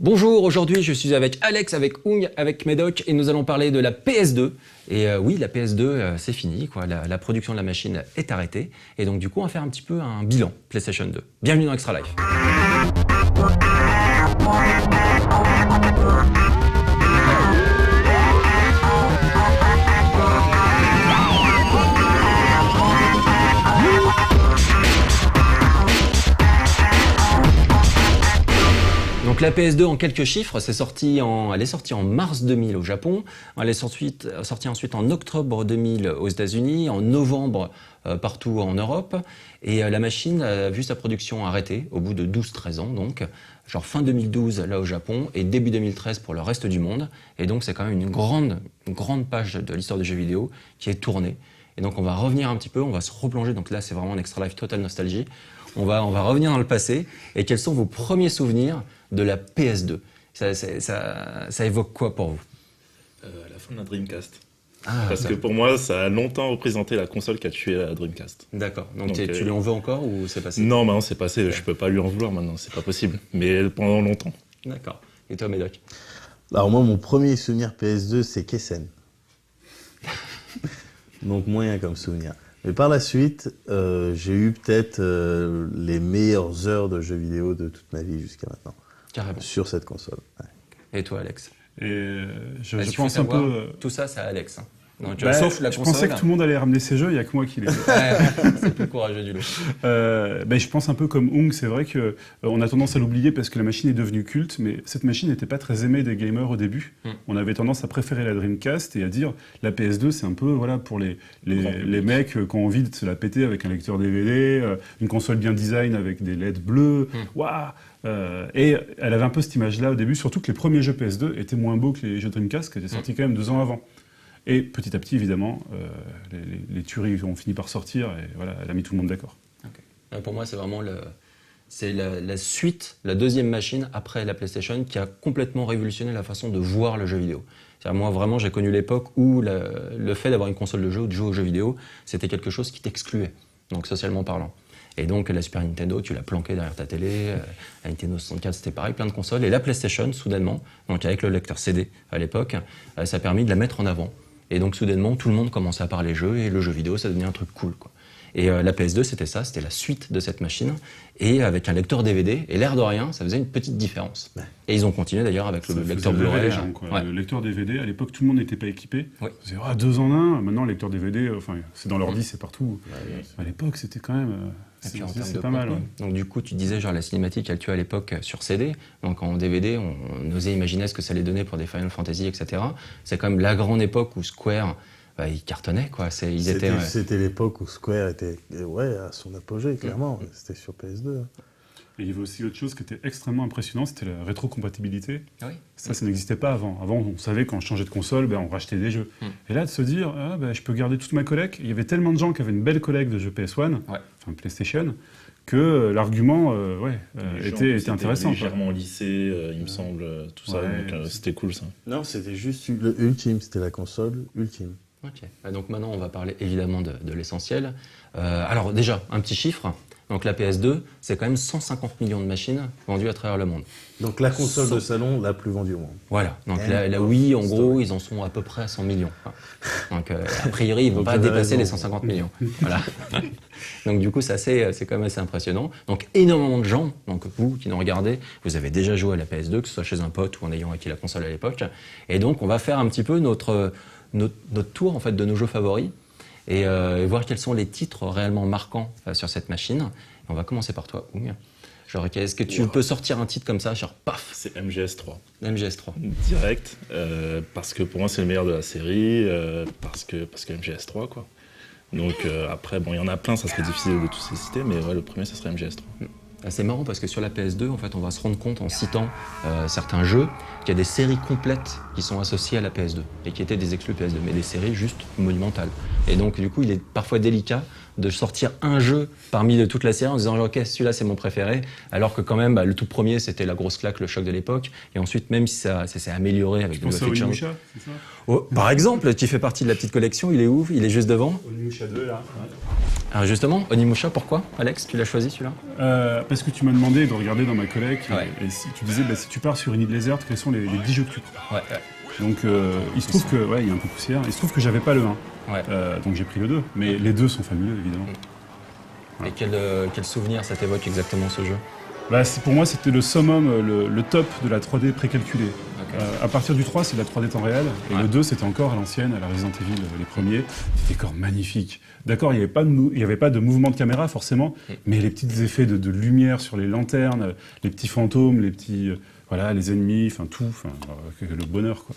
Bonjour, aujourd'hui je suis avec Alex, avec Ung, avec Médoc et nous allons parler de la PS2. Et oui, la PS2 c'est fini, quoi. La production de la machine est arrêtée et donc du coup on va faire un petit peu un bilan PlayStation 2. Bienvenue dans Extra Life. Donc la PS2 en quelques chiffres, elle est sortie en mars 2000 au Japon, elle est sortie ensuite en octobre 2000 aux États-Unis, en novembre partout en Europe, et la machine a vu sa production arrêtée au bout de 12-13 ans, donc genre fin 2012 là au Japon et début 2013 pour le reste du monde, et donc c'est quand même une grande page de l'histoire du jeu vidéo qui est tournée. Et donc on va revenir un petit peu, on va se replonger, donc là c'est vraiment un Extra Life total nostalgie. On va revenir dans le passé, et quels sont vos premiers souvenirs de la PS2? Ça évoque quoi pour vous? La fin de la Dreamcast. Parce que pour moi, ça a longtemps représenté la console qui a tué la Dreamcast. D'accord. Donc tu lui en veux encore ou c'est passé? Non, maintenant c'est passé. Ouais. Je peux pas lui en vouloir maintenant, c'est pas possible. Mais pendant longtemps. D'accord. Et toi, Médoc? Alors moi, mon premier souvenir PS2, c'est Kessen. Donc moyen comme souvenir. Mais par la suite, j'ai eu peut-être les meilleures heures de jeux vidéo de toute ma vie jusqu'à maintenant. Carrément. Sur cette console. Ouais. Et toi, Alex? Et je pense un peu... Tout ça, c'est Alex. Donc, sauf la console. Je pensais que tout le monde allait ramener ses jeux, il n'y a que moi qui les ai. C'est le plus courageux du lot. Je pense un peu comme Ung, c'est vrai qu'on a tendance à l'oublier parce que la machine est devenue culte, mais cette machine n'était pas très aimée des gamers au début. On avait tendance à préférer la Dreamcast et à dire la PS2, c'est un peu pour les mecs qui ont envie de se la péter avec un lecteur DVD, une console bien design avec des LED bleus. Waouh! Et elle avait un peu cette image-là au début, surtout que les premiers jeux PS2 étaient moins beaux que les jeux Dreamcast qui étaient sortis quand même 2 ans avant. Et petit à petit, évidemment, les tueries ont fini par sortir et voilà, elle a mis tout le monde d'accord. Okay. Pour moi, c'est vraiment la suite, la deuxième machine après la PlayStation qui a complètement révolutionné la façon de voir le jeu vidéo. Moi, vraiment, j'ai connu l'époque où le fait d'avoir une console de jeu ou de jouer aux jeux vidéo, c'était quelque chose qui t'excluait, donc socialement parlant. Et donc la Super Nintendo, tu l'as planquée derrière ta télé, la Nintendo 64 c'était pareil, plein de consoles. Et la PlayStation, soudainement, donc avec le lecteur CD à l'époque, ça a permis de la mettre en avant. Et donc soudainement, tout le monde commençait à parler jeux et le jeu vidéo, ça devenait un truc cool, quoi. Et la PS2, c'était ça, c'était la suite de cette machine, et avec un lecteur DVD, et l'air de rien, ça faisait une petite différence. Ouais. Et ils ont continué d'ailleurs avec le lecteur Blu-ray. Ouais. Le lecteur DVD, à l'époque, tout le monde n'était pas équipé. Ouais. C'est 2 en 1, maintenant le lecteur DVD, c'est dans l'ordi, c'est partout. Ouais. À l'époque, c'était quand même... c'est pas mal. Ouais. Donc du coup, tu disais genre la cinématique, elle tuait à l'époque sur CD. Donc en DVD, on osait imaginer ce que ça allait donner pour des Final Fantasy, etc. C'est quand même la grande époque où Square... ils cartonnaient, quoi. C'était l'époque où Square était à son apogée, clairement. C'était sur PS2. Et il y avait aussi autre chose qui était extrêmement impressionnant, c'était la rétrocompatibilité. Oui. Ça n'existait pas avant. Avant, on savait quand on changeait de console, on rachetait des jeux. Et là, de se dire, je peux garder toute ma collecte. Il y avait tellement de gens qui avaient une belle collecte de jeux PS1, PlayStation, que l'argument était intéressant. Légèrement lissé, il me semble, tout ça. Donc c'était cool, ça. Non, c'était juste l'ultime, c'était la console ultime. Ok. Donc maintenant, on va parler évidemment de l'essentiel. Alors déjà, un petit chiffre. Donc la PS2, c'est quand même 150 millions de machines vendues à travers le monde. Donc la console de salon la plus vendue au monde. Voilà. Donc la Wii, en gros, ils en sont à peu près à 100 millions. Donc a priori, ils ne vont pas dépasser les 150 millions. Voilà. Donc du coup, c'est quand même assez impressionnant. Donc énormément de gens, donc vous qui nous regardez, vous avez déjà joué à la PS2, que ce soit chez un pote ou en ayant acquis la console à l'époque. Et donc on va faire un petit peu notre tour en fait de nos jeux favoris et voir quels sont les titres réellement marquants sur cette machine. Et on va commencer par toi, Ung. Genre, est-ce que tu peux sortir un titre comme ça, genre paf? C'est MGS3. MGS3. Direct, parce que pour moi c'est le meilleur de la série, parce que MGS3 quoi. Donc après, il y en a plein, ça serait difficile de tous les citer, mais le premier ça serait MGS3. C'est marrant parce que sur la PS2, en fait, on va se rendre compte en citant certains jeux qu'il y a des séries complètes qui sont associées à la PS2 et qui étaient des exclus PS2, mais des séries juste monumentales. Et donc, du coup, il est parfois délicat de sortir un jeu parmi toute la série en disant ok, celui-là c'est mon préféré, alors que quand même le tout premier c'était la grosse claque, le choc de l'époque, et ensuite même si ça s'est amélioré avec Je pense à Onimusha, c'est ça? par exemple, qui fait partie de la petite collection, il est où? Il est juste devant. Onimusha 2 là. Alors justement, Onimusha, pourquoi Alex, tu l'as choisi celui-là? Parce que tu m'as demandé de regarder dans ma collecte, Ouais. et si tu disais, si tu pars sur une île déserte, quels sont les 10 jeux que tu prends? Ouais. Donc il se trouve que, ouais, il y a un peu poussière, il se trouve que j'avais pas le 1, Ouais. donc j'ai pris le 2, mais les deux sont fabuleux évidemment. Et quel souvenir ça t'évoque exactement ce jeu? Bah, pour moi c'était le summum, le top de la 3D précalculée. Ok. À partir du 3 c'est de la 3D temps réel, et Ouais. le 2 c'était encore à l'ancienne, à la Resident Evil, les premiers, des décors magnifiques. D'accord, il n'y avait pas de mouvement de caméra forcément, mais les petits effets de lumière sur les lanternes, les petits fantômes, les petits... voilà, les ennemis, enfin tout, le bonheur quoi.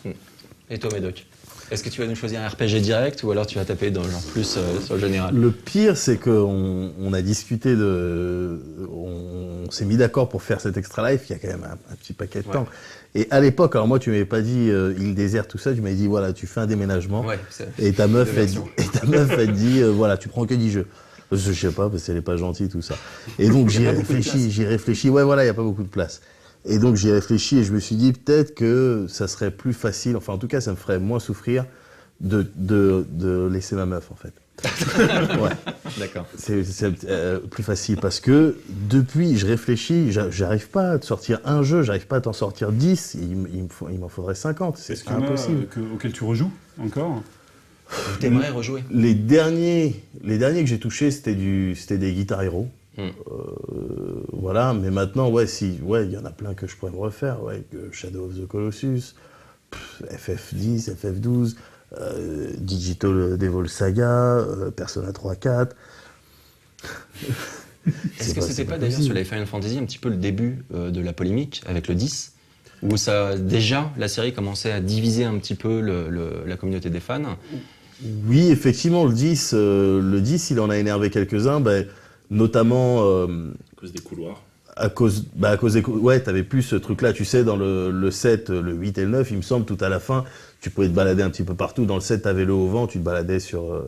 Et toi, Médoc? Est-ce que tu vas nous choisir un RPG direct ou alors tu vas taper dans le genre plus sur le général? Le pire, c'est qu'on a discuté on s'est mis d'accord pour faire cet extra life il y a quand même un petit paquet de temps. Et à l'époque, alors moi, tu m'avais pas dit île déserte, tout ça, tu m'avais dit, voilà, tu fais un déménagement. Ouais, Et ta meuf, deux elle dit, versions. voilà, tu prends que 10 jeux. Je sais pas, parce qu'elle est pas gentille, tout ça. Et donc, j'y réfléchi. Ouais, voilà, il y a pas beaucoup de place. Et donc, j'y ai réfléchi et je me suis dit, peut-être que ça serait plus facile, enfin, en tout cas, ça me ferait moins souffrir de laisser ma meuf, en fait. Ouais. D'accord. C'est plus facile parce que depuis, je réfléchis, j'arrive pas à te sortir un jeu, j'arrive pas à t'en sortir 10, il m'en faudrait 50, Est-ce c'est qu'il y en a impossible. auquel tu rejoues encore? T'aimerais rejouer? Les derniers que j'ai touchés, c'était des Guitar Hero. Voilà, mais maintenant, ouais, il y en a plein que je pourrais me refaire, ouais, Shadow of the Colossus, FF10, FF12, Digital Devil Saga, Persona 3-4. Est-ce que c'était pas d'ailleurs sur les Final Fantasy un petit peu le début de la polémique avec le 10, où déjà la série commençait à diviser un petit peu la communauté des fans? Oui, effectivement, le 10, il en a énervé quelques-uns, notamment À cause des couloirs. à cause des... Ouais, t'avais plus ce truc-là, tu sais, dans le 7, le 8 et le 9, il me semble, tout à la fin, tu pouvais te balader un petit peu partout. Dans le 7, t'avais le haut-vent, tu te baladais sur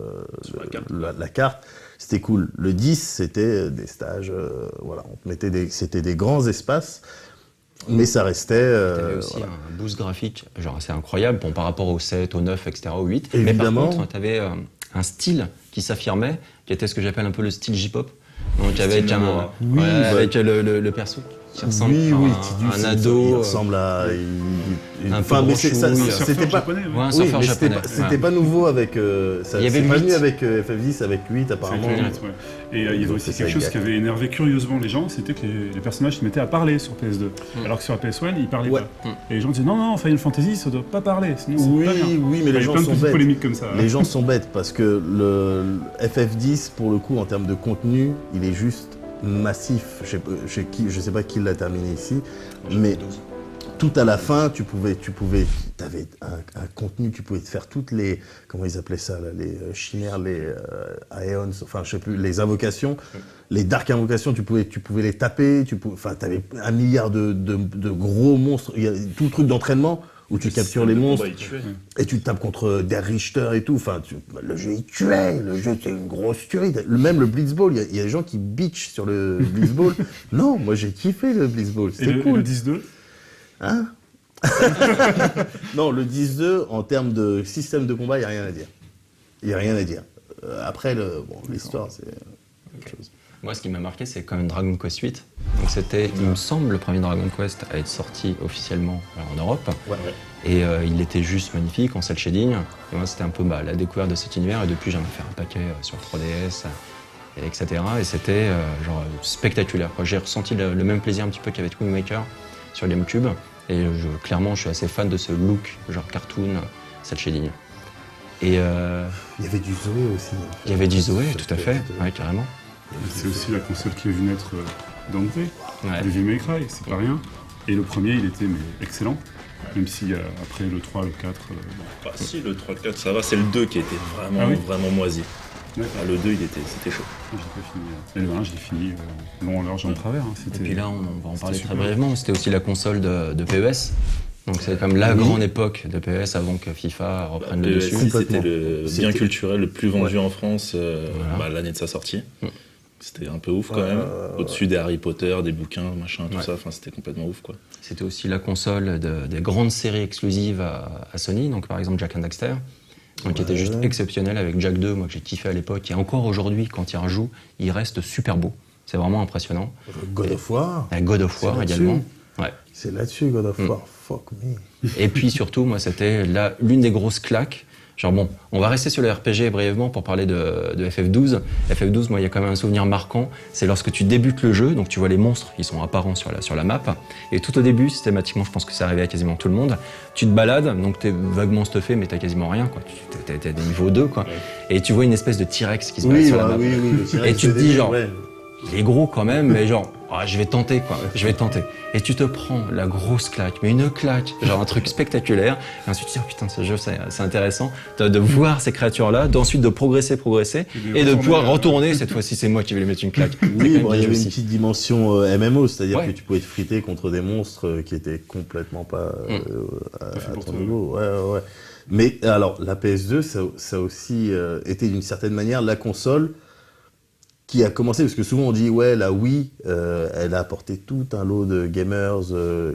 la carte. C'était cool. Le 10, c'était des stages, voilà, on te mettait c'était des grands espaces, mais ça restait... T'avais aussi un boost graphique, genre assez incroyable, bon, par rapport au 7, au 9, etc., au 8. Évidemment. Mais par contre, t'avais un style qui s'affirmait, qui était ce que j'appelle un peu le style J-pop. Donc avec avec le perso qui ressemble à un ado. Il ressemble à... un peu mais branchouille. c'était pas... japonais, Ouais, un Oui, surfeur mais japonais. c'était pas nouveau avec... ça, Il y avait c'est le pas 8. venu avec FF10, avec 8 apparemment. Ouais. Et il y avait aussi quelque chose qui avait énervé curieusement les gens, c'était que les personnages se mettaient à parler sur PS2, alors que sur la PS1 ils parlaient Ouais. pas. Et les gens disaient non, Final Fantasy ça doit pas parler, sinon c'est Oui, pas bien. oui, mais Il y les avait gens plein de sont petites bêtes. polémiques comme ça. Les gens sont bêtes parce que le FF10, pour le coup, en termes de contenu, il est juste massif. Je sais pas qui l'a terminé ici, mais tout à la fin, t'avais un contenu, tu pouvais te faire toutes les, comment ils appelaient ça, là, les chimères, les aeons, enfin je sais plus, les invocations, les dark invocations, tu pouvais les taper, t'avais 1 milliard de gros monstres, il y a tout le truc d'entraînement où tu captures les monstres et tu tapes contre Der Richter et tout, le jeu il tuait, le jeu c'était une grosse tuerie, même le Blitzball, il y a des gens qui bitchent sur le Blitzball. Non, moi j'ai kiffé le Blitzball, Et c'était le cool. 10-2 Hein? Non, le 10-2, en termes de système de combat, il n'y a rien à dire. Il n'y a rien à dire. Après, l'histoire, c'est autre chose. Moi, ce qui m'a marqué, c'est quand même Dragon Quest 8. Donc c'était, il me semble, le premier Dragon Quest à être sorti officiellement en Europe. Ouais. Et il était juste magnifique en cel shading. Et moi, c'était un peu la découverte de cet univers. Et depuis, j'en ai fait un paquet sur 3DS, etc. Et c'était spectaculaire, quoi. J'ai ressenti le même plaisir un petit peu qu'avec Wind Waker sur GameCube. Et clairement, je suis assez fan de ce look, genre cartoon, cel shading. Et il y avait du Zoé aussi. il y avait du Zoé, tout à fait, ouais, carrément. C'est aussi la console qui a vu naître Dante, Ouais. Devil May Cry, c'est pas rien. Et le premier, il était excellent, même si après le 3, le 4... Bah, si, le 3, le 4, ça va, c'est le 2 qui était vraiment, Ah oui. vraiment moisi. D'accord. Ah, le 2, c'était chaud. J'ai pas fini. Et le 1, je l'ai fini long en large en travers. Et puis là, on va en parler super. très brièvement. C'était aussi la console de PES, Donc c'est comme la grande époque de PES avant que FIFA reprenne le dessus. C'était le bien culturel le plus vendu en France l'année de sa sortie. C'était un peu ouf quand même. Au-dessus des Harry Potter, des bouquins, machin, tout ça. Enfin, c'était complètement ouf, quoi. C'était aussi la console des grandes séries exclusives à Sony. Donc par exemple Jack and Daxter, qui était juste exceptionnel avec Jack 2, moi que j'ai kiffé à l'époque. Et encore aujourd'hui, quand il rejoue, il reste super beau. C'est vraiment impressionnant. God of War. God of War également. Ouais. C'est là-dessus, God of War. Fuck me. Et puis surtout, moi, c'était l'une des grosses claques. Genre bon, on va rester sur le RPG brièvement pour parler de FF12. FF12, moi, il y a quand même un souvenir marquant. C'est lorsque tu débutes le jeu, donc tu vois les monstres qui sont apparents sur la map. Et tout au début, systématiquement, je pense que ça arrivait à quasiment tout le monde. Tu te balades, donc t'es vaguement stuffé, mais t'as quasiment rien, quoi. T'es des niveaux 2, quoi. Et tu vois une espèce de T-Rex qui se balade sur la map. Et tu te dis genre... Il est gros quand même, mais genre, je vais tenter, quoi. Je vais tenter. Et tu te prends la grosse claque, mais une claque, genre un truc spectaculaire. Et ensuite, tu te dis, oh putain, ce jeu, c'est intéressant de voir ces créatures-là, d'ensuite de progresser, et de pouvoir retourner. Cette fois-ci, c'est moi qui vais lui mettre une claque. Oui, il y avait une petite dimension MMO, c'est-à-dire que tu pouvais te friter contre des monstres qui étaient complètement pas à ton niveau. Ouais. Mais alors, la PS2, ça a aussi été d'une certaine manière la console qui a commencé, parce que souvent on dit la Wii, elle a apporté tout un lot de gamers,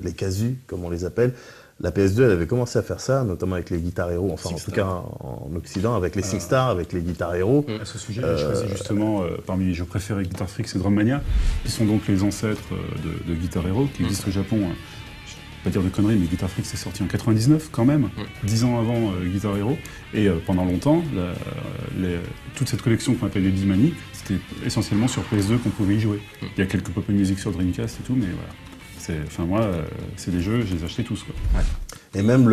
les casus, comme on les appelle. La PS2, elle avait commencé à faire ça, notamment avec les Guitar Hero, enfin en tout cas en Occident, avec les SingStar, avec les Guitar Hero. À ce sujet, j'ai choisi justement parmi les jeux préférés Guitar Freaks et Drum Mania, qui sont donc les ancêtres de Guitar Hero, qui existent au Japon. Je vais pas dire de conneries, mais Guitar Freaks est sorti en 99 quand même, 10 ans avant Guitar Hero. Et pendant longtemps, toute cette collection qu'on appelle les Bimani, c'était essentiellement sur PS2 qu'on pouvait y jouer. Il y a quelques pop music sur Dreamcast et tout, mais voilà. C'est des jeux, je les ai achetés tous, quoi. Ouais. Et même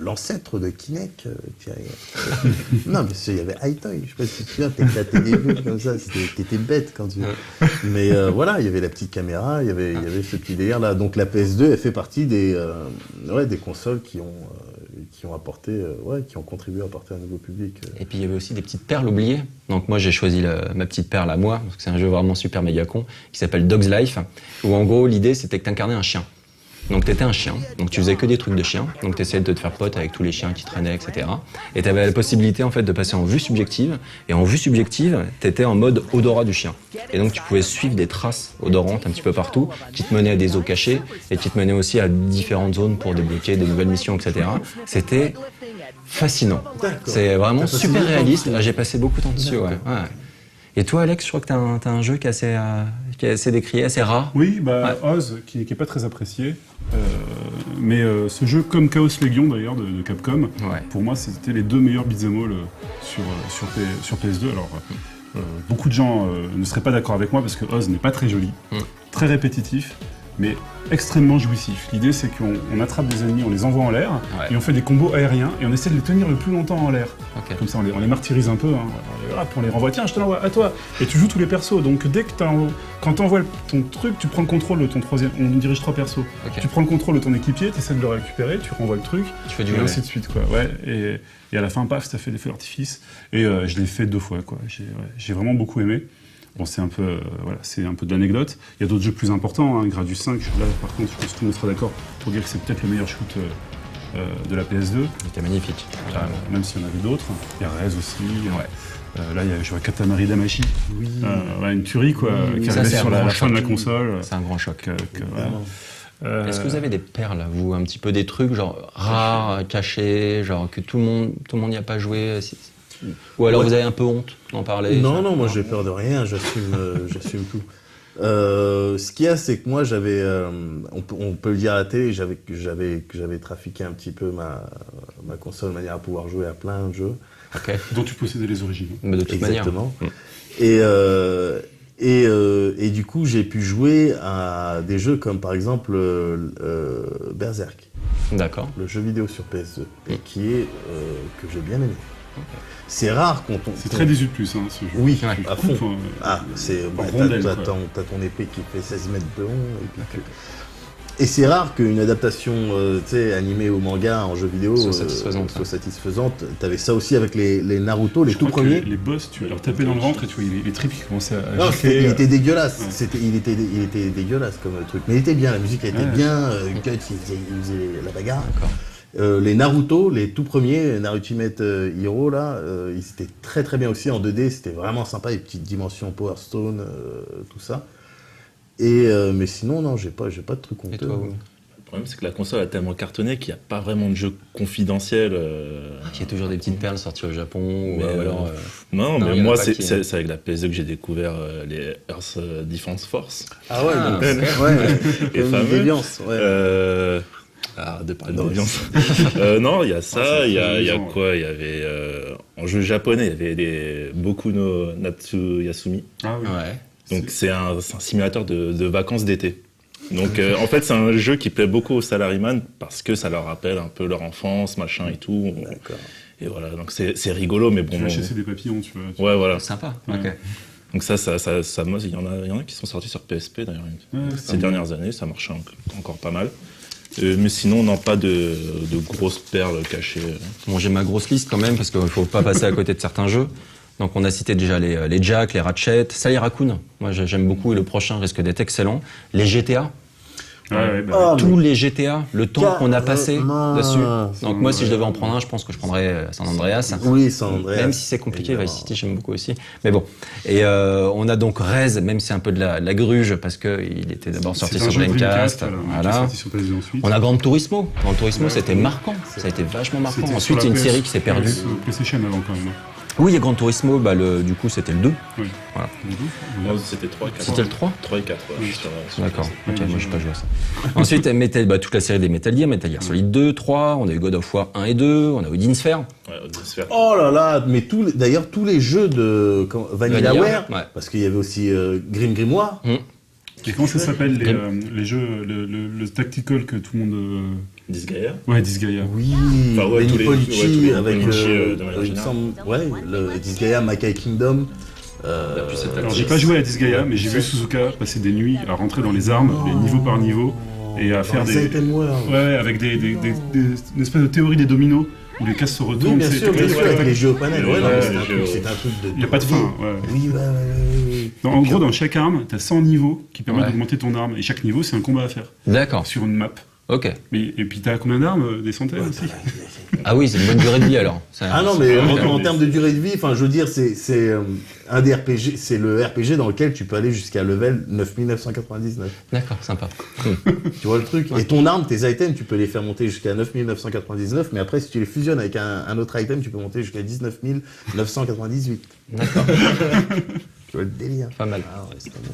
l'ancêtre de Kinect, non, mais il y avait iToy, je sais pas si tu te souviens, t'éclatais des jeux comme ça, t'étais bête quand tu... Mais voilà, il y avait la petite caméra, il y avait ce petit délire là. Donc la PS2, elle fait partie des consoles qui ont apporté, qui ont contribué à apporter un nouveau public. Et puis il y avait aussi des petites perles oubliées. Donc moi j'ai choisi ma petite perle à moi, parce que c'est un jeu vraiment super méga con, qui s'appelle Dog's Life, où en gros l'idée c'était que t'incarnais un chien. Donc t'étais un chien, donc tu faisais que des trucs de chien, donc t'essayais de te faire pote avec tous les chiens qui traînaient, etc. Et t'avais la possibilité en fait de passer en vue subjective, et en vue subjective, t'étais en mode odorat du chien. Et donc tu pouvais suivre des traces odorantes un petit peu partout, qui te menaient à des eaux cachées, et qui te menaient aussi à différentes zones pour débloquer des nouvelles missions, etc. C'était fascinant. C'est vraiment super réaliste, j'ai passé beaucoup de temps dessus, ouais. Et toi, Alex, je crois que t'as un jeu qui est assez décrié, assez rare. Oui, Oz, qui est pas très apprécié. Mais ce jeu, comme Chaos Legion d'ailleurs de Capcom, pour moi, c'était les deux meilleurs beat'em all sur PS2. Alors, beaucoup de gens ne seraient pas d'accord avec moi parce que Oz n'est pas très joli, très répétitif, mais extrêmement jouissif. L'idée, c'est qu'on attrape des ennemis, on les envoie en l'air, et on fait des combos aériens, et on essaie de les tenir le plus longtemps en l'air. Comme ça, on les martyrise un peu, on les renvoie, tiens, je te l'envoie à toi. Et tu joues tous les persos, donc dès que quand t'envoies ton truc, tu prends le contrôle de ton troisième, on dirige 3 persos. Tu prends le contrôle de ton équipier, tu essaies de le récupérer, tu renvoies le truc, tu fais du et ainsi de suite, quoi. Et à la fin, paf, ça fait des feux d'artifice, et je l'ai fait 2 fois, quoi. J'ai vraiment beaucoup aimé. Bon, c'est un peu de l'anecdote. Il y a d'autres jeux plus importants, Gradius 5. Là, par contre, je pense que tout le monde sera d'accord pour dire que c'est peut-être le meilleur shoot de la PS2. C'était magnifique. Même s'il y en avait d'autres. Il y a Rez aussi. Là, je vois Katamari Damacy. Oui. Une tuerie, quoi, qui arrivait sur la fin de la console. C'est un grand choc. Est-ce que vous avez des perles, vous, un petit peu des trucs genre rares, cachés, genre que tout le monde n'y a pas joué? Ou alors vous avez un peu honte d'en parler? Non, moi j'ai peur de rien, j'assume tout. Ce qu'il y a, c'est que moi j'avais, on peut le dire à la télé, j'avais trafiqué un petit peu ma console de manière à pouvoir jouer à plein de jeux. Dont tu possédais les origines. Mais de toute Exactement. manière. Et du coup j'ai pu jouer à des jeux comme par exemple Berserk. D'accord. Le jeu vidéo sur PS2, et qui est que j'ai bien aimé. C'est rare quand on... C'est très 18+, ce jeu. Oui, à fond. T'as ton épée qui fait 16 mètres de long. Et c'est rare qu'une adaptation animée au manga en jeu vidéo soit satisfaisante. T'avais ça aussi avec les Naruto, les Je tout crois que premiers. les boss, tu leur tapais dans le ventre et tu vois, les tripes qui commençaient à Non, gifler. il était dégueulasse. Ouais. Il était dégueulasse comme truc. Mais il était bien, la musique elle était bien. Guts, il faisait la bagarre. Les Naruto, les tout premiers, Naruto Ultimate Hero, là, ils étaient très très bien aussi en 2D. C'était vraiment sympa, les petites dimensions Power Stone, tout ça. Et mais sinon, non, j'ai pas de truc Et honteux. toi, Le problème, c'est que la console a tellement cartonné qu'il n'y a pas vraiment de jeu confidentiel. il y a toujours des petites perles sorties au Japon ou Mais, alors. Non, Non, il mais y en a moi, pas qui- c'est avec la PS2 que j'ai découvert les Earth Defense Force. Ah ouais, Ah, donc, ok. comme une fameux. déviance. Ouais. De parler Non, d'ambiance. Non, il y a ça, c'est il y a amusant, quoi? Il y avait en jeu japonais, il y avait Boku no Natsuyasumi. Ah oui. Ouais. Donc c'est un simulateur de vacances d'été. Donc en fait c'est un jeu qui plaît beaucoup aux salaryman parce que ça leur rappelle un peu leur enfance, machin et tout. D'accord. Et voilà, donc c'est rigolo, mais Tu bon. vas chasser des papillons, tu vois. Ouais, voilà. Sympa. Ouais. Ok. Donc moi, il y en a qui sont sortis sur PSP d'ailleurs ces dernières années, ça marchait encore pas mal. Mais sinon, non, pas de grosses perles cachées. Bon, j'ai ma grosse liste quand même parce qu'il faut pas passer à côté de certains jeux. Donc on a cité déjà les Jack, les Ratchet, Sally Raccoon. Moi j'aime beaucoup et le prochain risque d'être excellent. Les GTA, Ouais, Ah, tous les GTA, le temps qu'on a passé Carrément. dessus. C'est Donc moi si je devais en vrai. prendre un, je pense que je prendrais San Andreas. Oui, San Andreas. Même si c'est compliqué, évidemment. Vice City j'aime beaucoup aussi. Mais bon. Et on a donc Rez, même si c'est un peu de la gruge parce qu'il était d'abord sorti sur Dreamcast. Qui est Voilà. sorti sur PS2 ensuite. On a Gran Turismo. Gran Turismo Ouais. c'était marquant. Ça a été vachement marquant. C'était Ensuite il y sur a une la série PS, qui s'est perdue. PlayStation avant quand même. Oui, il y a Gran Turismo, du coup c'était le 2. Oui. Voilà. Non, c'était 3, 4. C'était le 3 3 et 4, ouais. Oui. sur D'accord, PSP. ok, moi j'ai pas joué à ça. Ensuite, toute la série des Metal Gear Solid 2, 3, on a eu God of War 1 et 2, on a eu Sphere. Ouais, Odyssphere. Oh là là, mais d'ailleurs tous les jeux de Vanillaware, ouais. parce qu'il y avait aussi Grimoire. Et comment ça s'appelle les jeux, le tactical que tout le monde. Disgaea. Ouais, Disgaea. Oui, Enfin, ouais, Benny tous les- Polici ouais, tous les avec Polici, de manière il me générale. semble, ouais, le Disgaea, Makai Kingdom. plus cette Alors j'ai pas joué à Disgaea, mais j'ai vu Suzuka passer des nuits à rentrer dans les armes, les niveaux par niveau, et à faire Dans des. les Itemware. Ouais, avec une espèce de théorie des dominos où les cases se retournent. Oui, bien c'est- sûr, avec les jeux au panel. Ouais, non, Ouais, mais les c'est un truc de. Il n'y a pas de fin. Ouais. Oui, ouais. Non, en gros, dans chaque arme, t'as 100 niveaux qui permettent Ouais. d'augmenter ton arme, et chaque niveau, c'est un combat à faire D'accord, sur une map. ok. Et puis t'as combien d'armes? Des centaines aussi. Ah oui, c'est une bonne durée de vie alors. Ah non, mais Ouais, en mais- termes de durée de vie, enfin, je veux dire, c'est un des RPG, c'est le RPG dans lequel tu peux aller jusqu'à level 9999. D'accord, sympa. Tu vois le truc? Et ton arme, tes items, tu peux les faire monter jusqu'à 9999, mais après, si tu les fusionnes avec un autre item, tu peux monter jusqu'à 19998. D'accord, Tu vois le délire? pas mal. Ah ouais, c'est pas mal.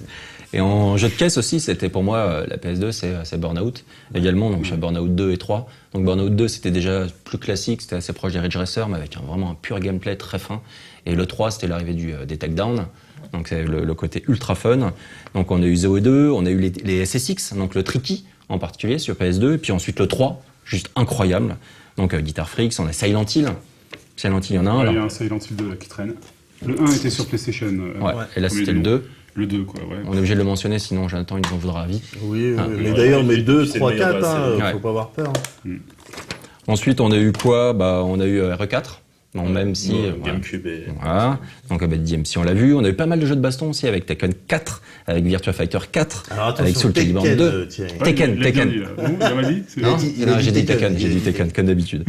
Et en jeu de caisse aussi, c'était pour moi, la PS2, c'est Burnout également, donc j'ai Burnout 2 et 3. Donc Burnout 2, c'était déjà plus classique, c'était assez proche des Ridge Racer, mais avec vraiment un pur gameplay très fin. Et le 3, c'était l'arrivée des takedowns, donc c'est le côté ultra fun. Donc on a eu Zoe 2, on a eu les SSX, donc le Tricky en particulier sur PS2, et puis ensuite le 3, juste incroyable. Donc Guitar Freaks, on a Silent Hill. Silent Hill, il y en a un Il y a là. un Silent Hill 2 là, qui traîne. Le 1 était sur PlayStation. Ouais, et là premier c'était le nom. 2. Le 2, quoi, ouais. On est obligé de le mentionner, sinon Jonathan il nous en voudra à vie. Oui, Ah, mais ouais, d'ailleurs, ouais, mes 2, c'est le 3, meilleur de 4, la hein, série. faut pas avoir peur. Ensuite, on a eu quoi? On a eu RE4. Non, même si. voilà. GameCube et. Voilà. Donc, DMC, on l'a vu. On a eu pas mal de jeux de baston aussi avec Tekken 4, avec Virtua Fighter 4, Alors avec attention, Soul Calibur Tekken, 2. Thierry. Ouais, Tekken, il a bien Tekken. dit, là. Non, il a mal dit. Non, il a dit j'ai dit Tekken, Tekken, il j'ai a dit dit Tekken, Tekken. comme d'habitude.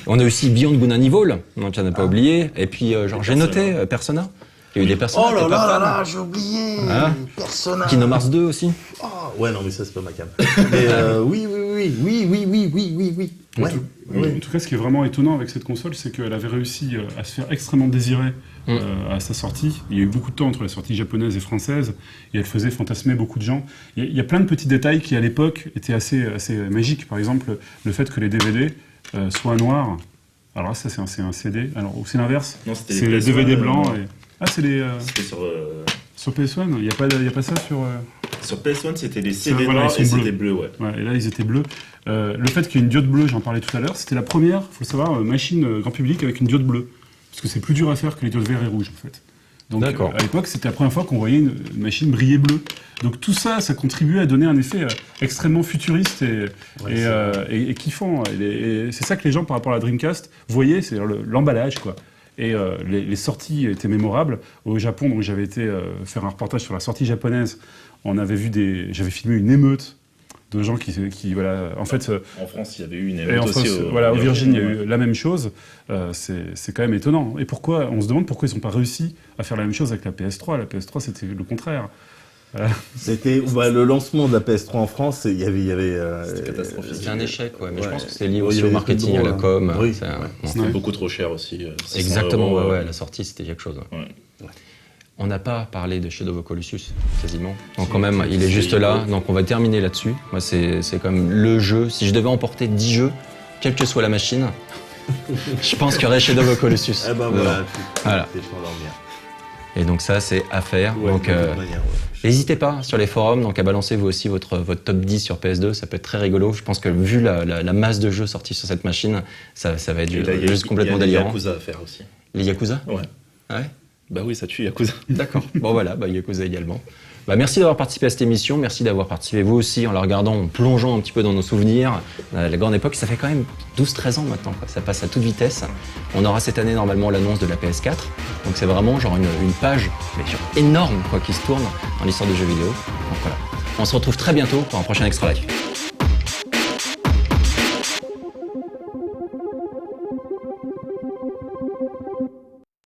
On a aussi Beyond Good and Evil, donc j'en ai pas oublié. Et puis, j'ai noté Persona. Il y a eu des Persona. Oh là t'es là pas là fan. là, j'ai oublié. Ah. Persona. Kingdom Hearts 2 aussi. Oh, ouais, non, mais ça, c'est pas ma cam. Mais oui. Ouais, En tout cas, ce qui est vraiment étonnant avec cette console, c'est qu'elle avait réussi à se faire extrêmement désirer à sa sortie. Il y a eu beaucoup de temps entre la sortie japonaise et française, et elle faisait fantasmer beaucoup de gens. Il y a plein de petits détails qui, à l'époque, étaient assez magiques. Par exemple, le fait que les DVD soient noirs. Alors là, ça, c'est un CD. Alors, ou c'est l'inverse. Non, c'était C'est les les DVD PS1, blancs. Ah, c'est les... C'était sur PS1, il n'y a pas ça sur... sur PS1, c'était les C'est- CD voilà, noirs ils et sont c'était bleu, ouais. Ouais, et là, ils étaient bleus. Le fait qu'il y ait une diode bleue, j'en parlais tout à l'heure, c'était la première, faut le savoir, machine grand public avec une diode bleue. Parce que c'est plus dur à faire que les diodes verts et rouges, en fait. Donc D'accord. à l'époque, c'était la première fois qu'on voyait une machine briller bleu. Donc tout ça, ça contribuait à donner un effet extrêmement futuriste et kiffant. Et c'est ça que les gens, par rapport à la Dreamcast, voyaient, c'est l'emballage, quoi. Et les sorties étaient mémorables. Au Japon, donc j'avais été faire un reportage sur la sortie japonaise. On avait vu j'avais filmé une émeute de gens qui voilà, en fait. En France, il y avait eu une Et émeute en aussi. France, au Virgin, il y a eu la même chose. C'est quand même étonnant. Et pourquoi on se demande pourquoi ils n'ont pas réussi à faire la même chose avec la PS3. La PS3, c'était le contraire. C'était le lancement de la PS3 en France, il y avait C'était catastrophique. C'était un échec, ouais. Mais je Ouais. pense que c'était lié Il y aussi avait au marketing, à la com. Oui. C'est un- Ouais. bon. C'était beaucoup trop cher aussi. 600 Exactement, €, ouais, la sortie, c'était quelque chose. Ouais. Ouais. On n'a pas parlé de Shadow of the Colossus, quasiment. Donc quand même, il est juste là. Donc on va terminer là-dessus. Moi, c'est quand même le jeu. Si je devais emporter 10 jeux, quelle que soit la machine, je pense qu'il y aurait Shadow of the Colossus. Eh ben dedans. voilà, Voilà. je vais m'endormir. Et donc ça, c'est à faire. Ouais, Donc de toute manière, ouais. n'hésitez pas sur les forums donc à balancer vous aussi votre top 10 sur PS2. Ça peut être très rigolo. Je pense que vu la masse de jeux sortis sur cette machine, ça va être Et là, juste complètement il y a délirant. Yakuza à faire aussi. Les Yakuza. Ouais. Ah ouais. Bah oui, ça tue Yakuza. D'accord. Bon voilà, Yakuza également. Merci d'avoir participé à cette émission, merci d'avoir participé vous aussi en la regardant, en plongeant un petit peu dans nos souvenirs. La grande époque, ça fait quand même 12-13 ans maintenant, quoi. Ça passe à toute vitesse. On aura cette année normalement l'annonce de la PS4, donc c'est vraiment genre une page mais genre énorme quoi, qui se tourne dans l'histoire du jeu vidéo. Donc voilà. On se retrouve très bientôt pour un prochain Extra Life.